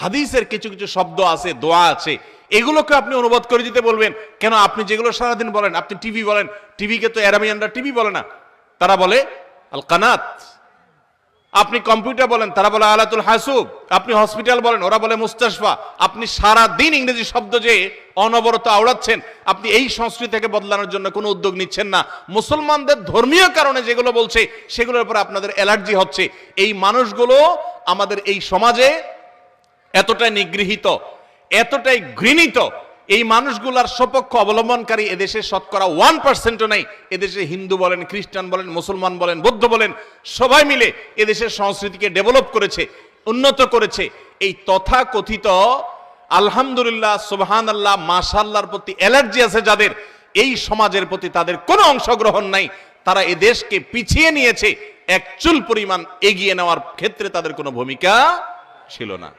হাদিসের কিছু কিছু শব্দ আছে, দোয়া আছে, এগুলোকে আপনি অনুবাদ করে দিতে বলবেন কেন? আপনি যেগুলো সারাদিন বলেন, আপনি টিভি বলেন, টিভিকে তো আরাবিয়ানরা টিভি বলে না, তারা বলে আল কানাত। আপনি কম্পিউটার বলেন, তারা বলে আলাতুল হাসুব। আপনি হসপিটাল বলেন, ওরা বলে মুস্তাশফা। আপনি সারা দিন ইংরেজি শব্দ যে অনবরত আওড়াচ্ছেন, আপনি এই সংস্কৃতি থেকে বদলানোর জন্য কোনো উদ্যোগ নিচ্ছেন না। মুসলমানদের ধর্মীয় কারণে যেগুলো বলছে সেগুলোর উপর আপনাদের অ্যালার্জি হচ্ছে। এই মানুষগুলো আমাদের এই সমাজে এতটাই নিগৃহীত, এতটাই ঘৃণিত, এই মানুষগুলার সপক্ষ অবলম্বনকারী এদেশে শতকরা 1%ও নাই। এদেশে হিন্দু বলেন, খ্রিস্টান বলেন, মুসলমান বলেন, বৌদ্ধ বলেন, সবাই মিলে এদেশের সংস্কৃতিকে ডেভেলপ করেছে, উন্নত করেছে। এই তথাকথিত আলহামদুলিল্লাহ, সুবহানাল্লাহ, মাশাআল্লাহর প্রতি অ্যালার্জি আছে যাদের, এই সমাজের প্রতি তাদের কোনো অংশগ্রহণ নাই। তারা এ দেশকে পিছিয়ে নিয়েছে, এক চুল পরিমাণ এগিয়ে নেওয়ার ক্ষেত্রে তাদের কোনো ভূমিকা ছিল না।